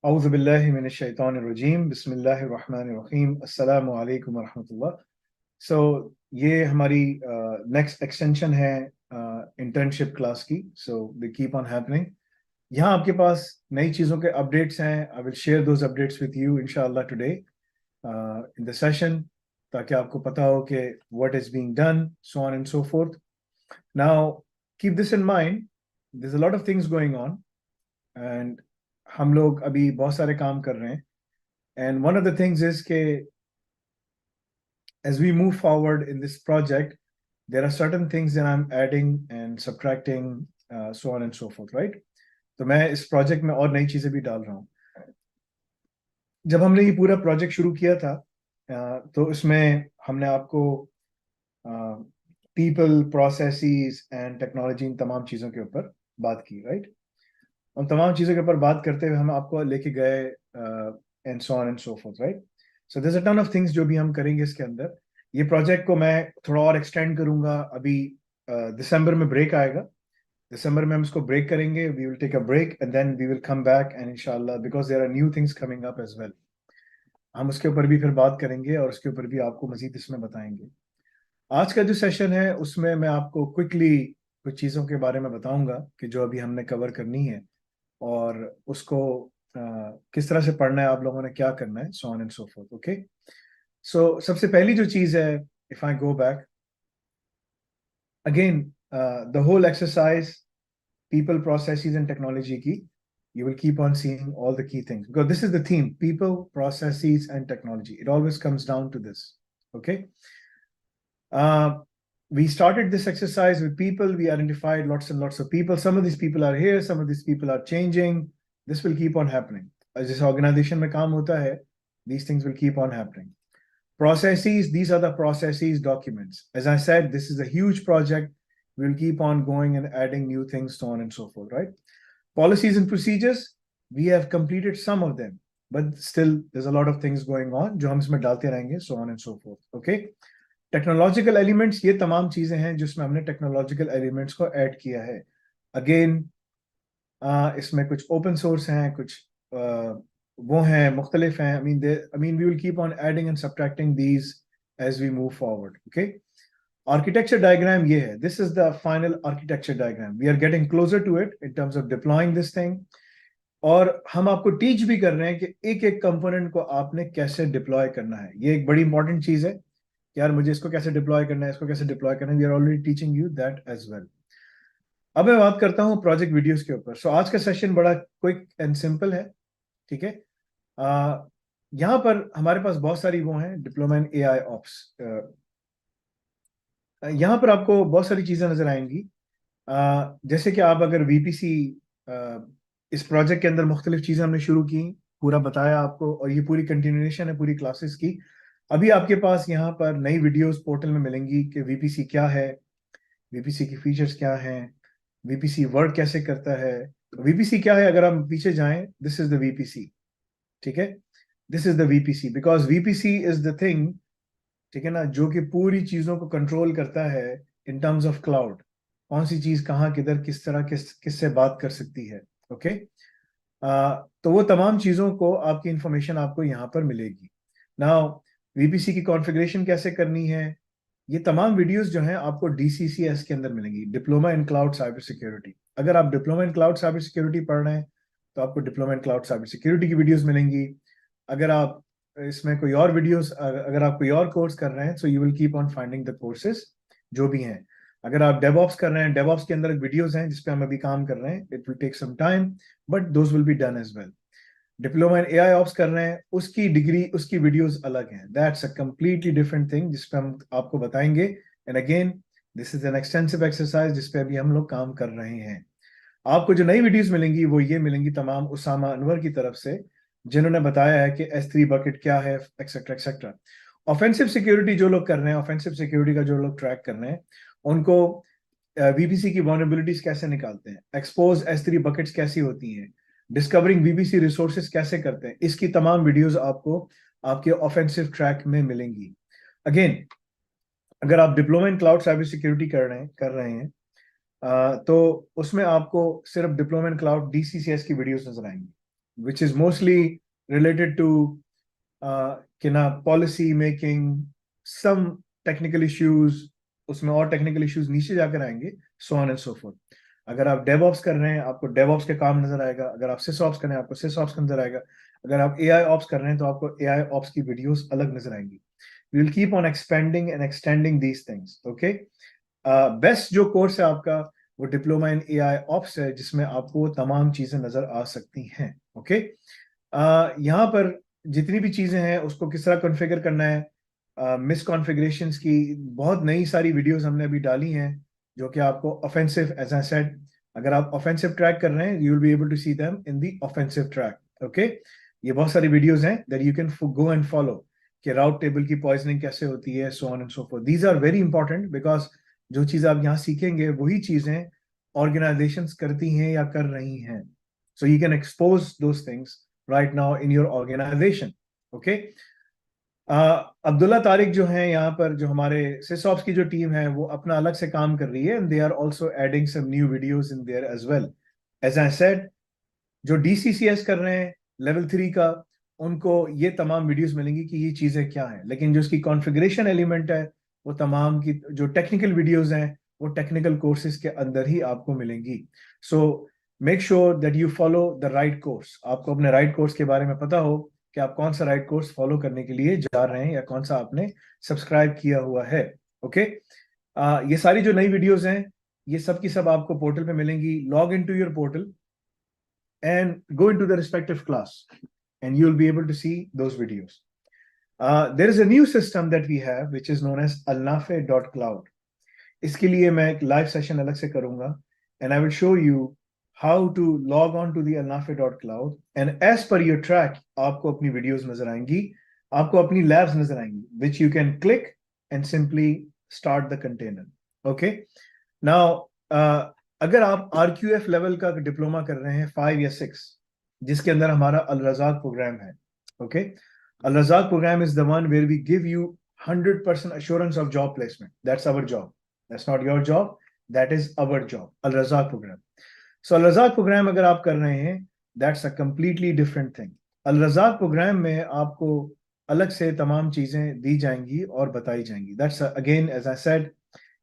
औज़ु बिल्लाहि मिनश शैतानिर रजीम बिस्मिल्लाहिर रहमानिर रहीम अस्सलामु अलैकुम व रहमतुल्लाह। सो ये हमारी नेक्स्ट एक्सटेंशन है इंटर्नशिप क्लास की। So they keep on happening. यहाँ आपके पास नई चीज़ों के अपडेट्स हैं। I will share those updates with you इंशाल्लाह टुडे इन द सेशन, ताकि आपको पता हो कि what is being done, so on and so forth. Now keep this in mind, there is a lot of things going on and हम लोग अभी बहुत सारे काम कर रहे हैं। And one of the things is that as we move forward in this project, there are certain things that I'm adding and subtracting, so on and so forth, right? तो मैं इस प्रोजेक्ट में और नई चीजें भी डाल रहा हूँ। जब हमने ये पूरा प्रोजेक्ट शुरू किया था, तो इसमें हमने आपको पीपल, प्रोसेसेस एंड टेक्नोलॉजी, इन तमाम चीज़ों के ऊपर बात की, राइट? उन तमाम चीज़ों के ऊपर बात करते हुए हम आपको लेके गए and so on and so forth, right? So there is a ton of things जो भी हम करेंगे इसके अंदर। ये प्रोजेक्ट को मैं थोड़ा और एक्सटेंड करूंगा। अभी दिसंबर में ब्रेक आएगा, दिसंबर में हम इसको ब्रेक करेंगे। We will take a break and then we will come back and इंशाल्लाह, because there are new things coming up as well, हम उसके ऊपर भी फिर बात करेंगे और उसके ऊपर भी आपको मजीद इसमें बताएंगे। आज का जो सेशन है उसमें मैं आपको क्विकली कुछ चीज़ों के बारे में बताऊंगा कि जो अभी हमने कवर करनी है और उसको किस तरह से पढ़ना है, आप लोगों ने क्या करना है, so on and so forth. Okay, so सबसे पहली जो चीज है, if I go back again, the whole exercise people, processes and technology की, you will keep on seeing all the key things because this is the theme: people, processes and technology. It always comes down to this. Okay, uh, we started this exercise with people. We identified lots and lots of people. Some of these people are here, some of these people are changing. This will keep on happening. As this organization में काम होता है, these things will keep on happening. Processes, these are the processes documents. As I said, this is a huge project. We'll keep on going and adding new things, so on and so forth, right? Policies and procedures, we have completed some of them, but still there's a lot of things going on जो हम इसमें डालते रहेंगे, so on and so forth. Okay? Technological elements, ये तमाम चीजें हैं जिसमें हमने technological elements को add किया है. Again, इसमें कुछ open source हैं, कुछ वो हैं, मुख्तलिफ हैं. I mean, we will keep on adding and subtracting these as we move forward. Okay? Architecture diagram ये है. This is the final architecture diagram. We are getting closer to it in terms of deploying this thing. और हम आपको teach भी कर रहे हैं कि एक एक कंपोनेंट को आपने कैसे डिप्लॉय करना है. ये एक बड़ी इंपॉर्टेंट चीज है कि यार मुझे इसको कैसे डिप्लॉय करना है, इसको कैसे डिप्लॉय करना है. We are already teaching you that as well. अब मैं बात करता हूँ प्रोजेक्ट वीडियोस के ऊपर. सो आज का सेशन बड़ा क्विक एंड सिंपल है, ठीक है? यहाँ पर हमारे पास बहुत सारी वो हैं, डिप्लोमा इन एआई ऑप्स. यहाँ पर आपको बहुत सारी चीजें नजर आएंगी. जैसे कि आप अगर वीपीसी, इस प्रोजेक्ट के अंदर मुख्तलिफ चीजें हमने शुरू की, पूरा बताया आपको, और ये पूरी कंटिन्यूएशन है पूरी क्लासेस की. अभी आपके पास यहाँ पर नई वीडियोस पोर्टल में मिलेंगी कि वीपीसी क्या है, वीपीसी की फीचर्स क्या हैं, वीपीसी वर्क कैसे करता है. वीपीसी क्या है, अगर हम पीछे जाएं, दिस इज द वीपीसी. ठीक है, this is the VPC because VPC is the thing, ठीक है ना, जो कि पूरी चीजों को कंट्रोल करता है इन टर्म्स ऑफ क्लाउड. कौन सी चीज कहाँ, किधर, किस तरह, किससे बात कर सकती है. ओके, तो वो तमाम चीजों को आपकी इंफॉर्मेशन आपको यहाँ पर मिलेगी. नाउ वीपीसी की कॉन्फ़िगरेशन कैसे करनी है, ये तमाम वीडियोस जो हैं आपको डीसीसीएस के अंदर मिलेंगी, diploma in cloud cyber security. अगर आप diploma in cloud cyber security पढ़ रहे हैं तो आपको diploma in cloud cyber security की वीडियोस मिलेंगी. अगर आप इसमें कोई और वीडियोस, अगर आप कोई और कोर्स कर रहे हैं, so you will keep on finding the courses जो भी हैं. अगर आप डेवऑप्स कर रहे हैं, डेवऑप्स के अंदर वीडियोस हैं जिस पे हम अभी काम कर रहे हैं. It will take some time but those will be done as well. Diploma in AI ops कर रहे हैं, उसकी डिग्री, उसकी वीडियोस अलग हैं. That's a completely different thing जिस पे हम आपको बताएंगे. And again, this is an extensive exercise जिस पे अभी हम लोग काम कर रहे हैं. आपको जो नई वीडियोस मिलेंगी वो ये मिलेंगी तमाम उसामा अनवर की तरफ से, जिन्होंने बताया है कि S3 बकेट क्या है, एक्सेट्रा एक्सेट्रा. ऑफेंसिव सिक्योरिटी जो लोग कर रहे हैं, ऑफेंसिव सिक्योरिटी का जो लोग ट्रैक कर रहे हैं, उनको वीपीसी की वल्नरेबिलिटीज कैसे निकालते हैं, एक्सपोज S3 बकेट्स कैसी होती हैं, डिस्कवरिंग वीपीसी रिसोर्सेज कैसे करते हैं, इसकी तमाम वीडियोस आपको आपके ऑफेंसिव ट्रैक में मिलेंगी. अगेन, अगर आप diploma in cloud cyber security कर रहे हैं तो उसमें आपको सिर्फ डिप्लोमा इन क्लाउड डीसीसीएस की वीडियोस नजर आएंगी. which is mostly related to कि ना policy making, some technical issues, उसमें और टेक्निकल इश्यूज नीचे जाकर आएंगे, so on and so forth. अगर आप डेवऑप्स कर रहे हैं आपको डेवऑप्स के काम नजर आएगा, अगर आप सिसऑप्स कर रहे हैं आपको सिसऑप्स का नजर आएगा, अगर आप एआई ऑप्स कर रहे हैं तो आपको एआई ऑप्स की वीडियोस अलग नजर आएंगी। We will keep on expanding and extending these things, okay. Best जो कोर्स है आपका वो डिप्लोमा इन एआई ऑप्स है, जिसमें आपको तमाम चीजें नजर आ सकती हैं, ओके। यहाँ पर जितनी भी चीजें हैं उसको किस तरह कॉन्फ़िगर करना है, मिस कॉन्फ़िगरेशंस की बहुत नई सारी वीडियोस हमने अभी डाली हैं, जो कि आपको ऑफेंसिव, एज आई सेड, अगर आप ऑफेंसिव ट्रैक कर रहे हैं you will be able to see them in the offensive track, okay. ये बहुत सारी वीडियोस हैं that you can go and follow, कि राउट टेबल की पॉइजनिंग कैसे होती है, so on and so forth. These are very important because जो चीज आप यहाँ सीखेंगे वही चीजें ऑर्गेनाइजेशंस करती हैं या कर रही हैं, so you can expose those things right now in your organization, okay। Abdullah Tariq जो हैं यहाँ पर, जो हमारे सिसऑप्स की जो टीम है वो अपना अलग से काम कर रही है, and they are also adding some new videos in there as well. As I said, जो डीसीसीएस कर रहे हैं लेवल 3 का, उनको ये तमाम वीडियोस मिलेंगी कि ये चीजें क्या हैं, लेकिन जो इसकी कॉन्फ़िगरेशन एलिमेंट है वो तमाम की जो टेक्निकल वीडियोस हैं वो टेक्निकल कोर्सेज के अंदर ही आपको मिलेंगी। So make sure that you follow the right course. आपको अपने राइट कोर्स के बारे में पता हो कि आप कौन सा राइट कोर्स फॉलो करने के लिए जा रहे हैं या कौन सा आपने सब्सक्राइब किया हुआ है, ओके। ये सारी जो नई वीडियोस हैं ये सब की सब आपको पोर्टल पे मिलेंगी। Log in to your portal and go into the respective class and you'll be able to see those videos. There is a new system that we have which is known as alnafe.cloud. इसके लिए मैं एक live session अलग से करूंगा and I will show you how to log on to the alnafe.cloud and as per your track आपको अपनी videos नजर आएंगी, आपको अपनी लैब्स नजर आएंगी which you can click and simply start the container, okay। Now अगर आप RQF लेवल का डिप्लोमा कर रहे हैं 5 या 6, जिसके अंदर हमारा अल रज़ाक प्रोग्राम है, okay. Al Razzaq program is the one where we give you 100% assurance of job placement. That's our job. That's not your job. That is our job. Al Razak program. So Al Razak program अगर आप कर रहे हैं, that's a completely different thing. Al Razak program में आपको अलग से तमाम चीजें दी जाएंगी और बताई जाएंगी। That's again, as I said,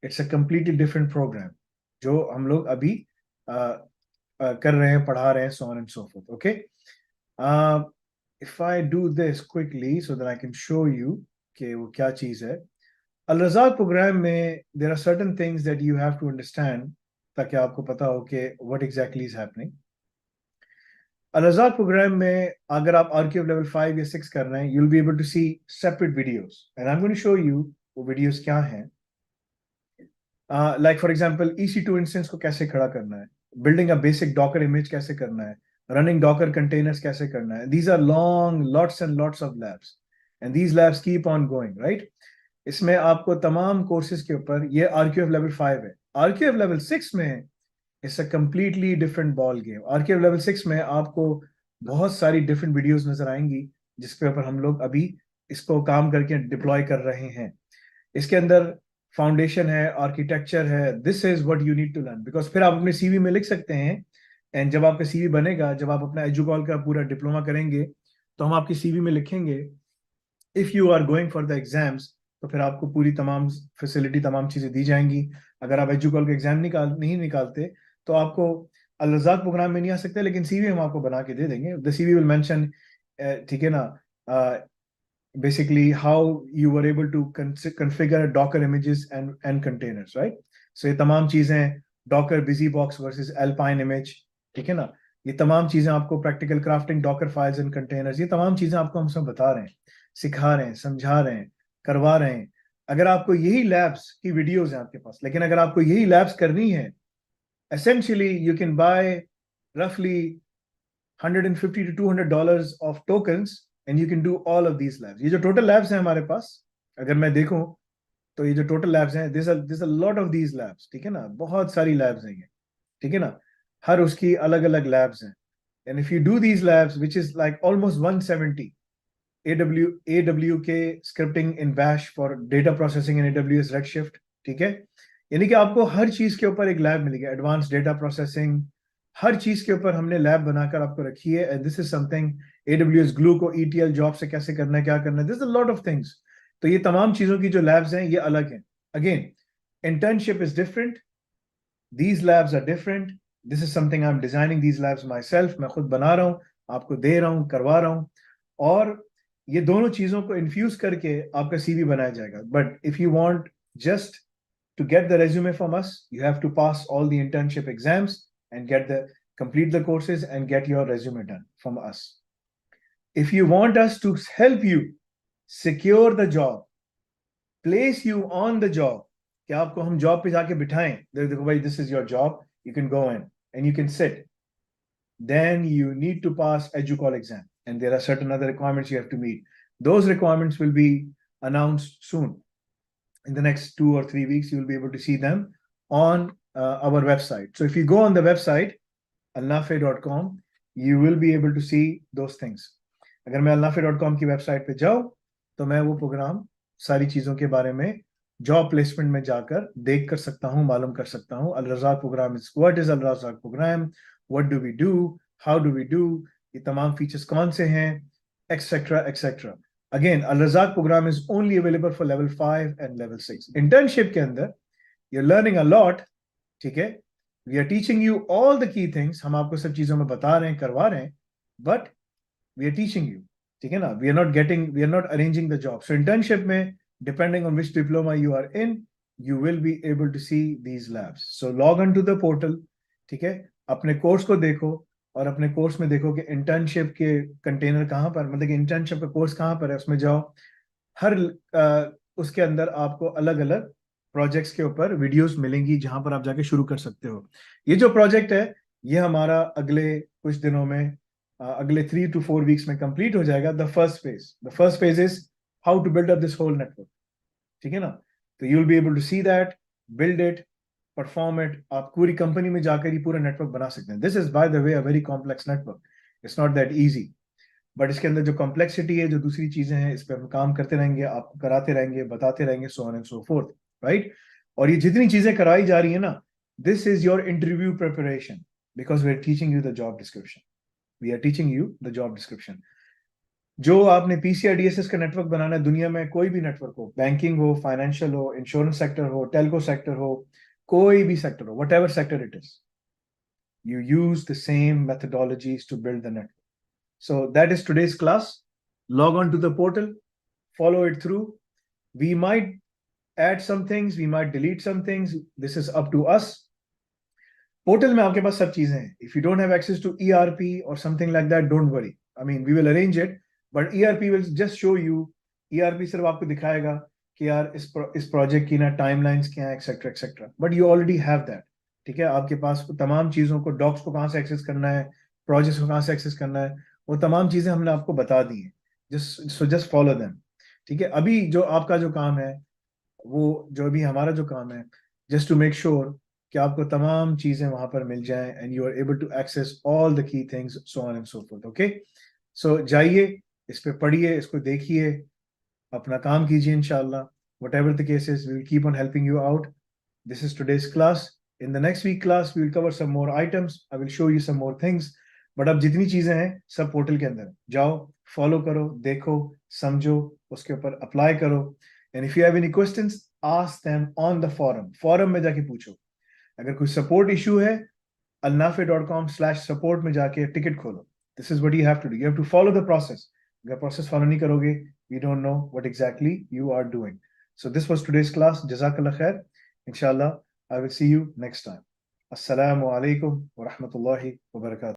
it's a completely different program जो हम लोग अभी कर रहे हैं, पढ़ा रहे हैं, so on and so forth, okay। If I do this quickly so that I can show you कि वो क्या चीज है। अल रज़ाक प्रोग्राम में there are certain things that you have to understand ताकि आपको पता हो कि what exactly is happening। Al Razzaq program में अगर आप RQF लेवल 5 या 6 कर रहे हैं you'll be able to see separate videos and I'm going to show you वो videos क्या हैं। Like for example EC2 instance को कैसे खड़ा करना है, building a basic Docker image कैसे करना है, रनिंग डॉकर कंटेनर्स कैसे करना है। These are long lots and lots of labs and these labs keep on going, right. इसमें आपको तमाम कोर्सेज के ऊपर, ये RQF लेवल 5 है। RQF लेवल 6 में it's a completely different ball game. RQF level 6 में आपको बहुत सारी डिफरेंट वीडियोस नजर आएंगी जिसके ऊपर हम लोग अभी इसको काम करके डिप्लॉय कर रहे हैं। इसके अंदर फाउंडेशन है, आर्किटेक्चर है, this is what you need to learn, because फिर आप अपने सीवी में लिख सकते हैं। एंड जब आपका सीवी बनेगा, जब आप अपना एजुकॉल का पूरा डिप्लोमा करेंगे तो हम आपकी सीवी में लिखेंगे if you are going for the exams, तो फिर आपको पूरी तमाम फैसिलिटी, तमाम चीजें दी जाएंगी। अगर आप एजुकॉल का एग्जाम नहीं निकालते तो आपको अल रज़ाक प्रोग्राम में नहीं आ सकते, लेकिन सीवी हम आपको बना के दे देंगे। द सीवी विल मेंशन, ठीक है ना, basically how you were able to configure Docker images and containers, right? So ये तमाम चीजें, Docker BusyBox versus Alpine image, ठीक है ना, ये तमाम चीजें आपको practical crafting Docker files and containers, ये तमाम चीजें आपको हम सब बता रहे हैं, सिखा रहे हैं, समझा रहे हैं, करवा रहे हैं। अगर आपको यही लैब्स की वीडियोस हैं आपके पास, लेकिन अगर आपको यही लैब्स करनी है, essentially you can buy roughly $150 to $200 of tokens and you can do all of these labs। ये जो टोटल लैब्स हैं हमारे पास, अगर मैं देखूं तो ये जो टोटल लैब्स हैं, this a lot of these labs, ठीक है ना, बहुत सारी लैब्स हैं ये, ठीक है ना, हर उसकी अलग अलग लैब्स हैं। And if you do these labs which is like almost 170 AWK scripting in bash for data processing in AWS Redshift, ठीक है। यानी कि आपको हर चीज के ऊपर एक लैब मिलेगी, एडवांस डेटा प्रोसेसिंग, हर चीज के ऊपर हमने लैब बनाकर आपको रखी है, and this is something AWS glue को ETL जॉब से कैसे करना है, क्या करना है, this is a lot of things. तो ये तमाम चीजों की जो लैब्स हैं ये अलग हैं। Again, internship is different, these labs are different, this is something I am designing these labs myself, मैं खुद बना रहा हूँ, आपको दे रहा हूँ, करवा रहा हूँ। और ये दोनों चीजों को इन्फ्यूज करके आपका CV बनाया जाएगा। But if you want just to get the resume from us, you have to pass all the internship exams and complete the courses and get your resume done from us. If you want us to help you secure the job, place you on the job, कि आपको हम job पे जाके बिठाएं, देखो भाई this is your job, you can go in and you can sit, then you need to pass EduCall exam, and there are certain other requirements you have to meet. Those requirements will be announced soon. In the next 2 or 3 weeks, you will be able to see them on our website. So if you go on the website, alnafe.com, you will be able to see those things. अगर मैं alnafe.com की website पे जाऊं तो मैं वो programme सारी चीजों के बारे में जॉब प्लेसमेंट में जाकर देख कर सकता हूं, मालूम कर सकता हूं। Al Razzaq program is what is Al Razzaq program, what do we do, how do we do, ये तमाम फीचर्स कौन से हैं, etcetera etcetera. Again, Al Razak program is only available for level 5 and level 6. Internship के अंदर you're learning a lot, ठीक है? We are teaching you all the key things. हम आपको सब चीजों में बता रहे हैं, करवा रहे हैं, but we are teaching you, ठीक है ना? We are not arranging the job. So internship में, depending on which diploma you are in, you will be able to see these labs. So log on to the portal, ठीक है? अपने course को देखो और अपने कोर्स में देखो कि इंटर्नशिप के कंटेनर कहाँ पर, मतलब कि इंटर्नशिप का कोर्स कहाँ पर है, उसमें जाओ। हर उसके अंदर आपको अलग अलग प्रोजेक्ट्स के ऊपर वीडियोस मिलेंगी जहां पर आप जाके शुरू कर सकते हो। ये जो प्रोजेक्ट है ये हमारा अगले कुछ दिनों में, अगले 3 to 4 weeks में कंप्लीट हो जाएगा। The first phase is how to build up this whole network, ठीक है ना? तो you will be able to see that, build it, perform it. आप पूरी कंपनी में जाकर ही पूरा नेटवर्क बना सकते हैं। This is by the way a very complex network, it's not that easy, but इसके अंदर जो कॉम्प्लेक्सिटी है, जो दूसरी चीजें हैं, इस पर हम काम करते रहेंगे, आपको कराते रहेंगे, बताते रहेंगे, so on and so forth, right? और ये जितनी चीजें कराई जा रही है ना, this is your interview preparation, because we are teaching you the job description, we are teaching you the job description. जो आपने PCI DSS का नेटवर्क बनाना है, दुनिया में कोई भी नेटवर्क हो, बैंकिंग हो, फाइनेंशियल हो, इंश्योरेंस सेक्टर हो, टेलको सेक्टर हो, कोई भी सेक्टर हो, what ever sector it is, you use the same methodologies to build the network. So that is today's class. Log on to the portal, follow it through. We might add some things, we might delete some things. This is up to us. Portal में आपके पास सब चीजें हैं. If you don't have access to ERP or something like that, don't worry. I mean, we will arrange it, but ERP will just show you. ERP सिर्फ आपको दिखाएगा कि यार इस प्रोजेक्ट की ना टाइमलाइंस क्या है, etcetera etcetera, but you already have that, ठीक है? आपके पास तमाम चीजों को, डॉक्स को कहाँ से एक्सेस करना है, प्रोजेक्ट्स को कहाँ से एक्सेस करना है, वो तमाम चीजें हमने आपको बता दी हैं। जस्ट फॉलो देम, ठीक है? अभी जो आपका जो काम है, वो जो अभी हमारा जो काम है, जस्ट टू मेक श्योर कि आपको तमाम चीजें वहां पर मिल जाएं and you are able to access all the key things, so on and so forth. Okay, so जाइए, इस पे पढ़िए, इसको देखिए, अपना काम कीजिए इंशाल्लाह। Whatever the case is, we will keep on helping you out. This is today's class. In the next week class, we will cover some more items. I will show you some more things. But अब जितनी चीजें हैं सब portal के अंदर जाओ, follow करो, देखो, समझो, उसके ऊपर अप्लाई करो। And if you have any questions, ask them on the forum में जाके पूछो। अगर कोई सपोर्ट इशू है, alnafe.com/support में जाके टिकट खोलो। This is what you have to do, you have to follow the process. अगर प्रोसेस फॉलो नहीं करोगे, you don't know what exactly you are doing. So this was today's class. Jazakallah khair. Inshallah, I will see you next time. Assalamu alaikum wa rahmatullahi wa barakatuh.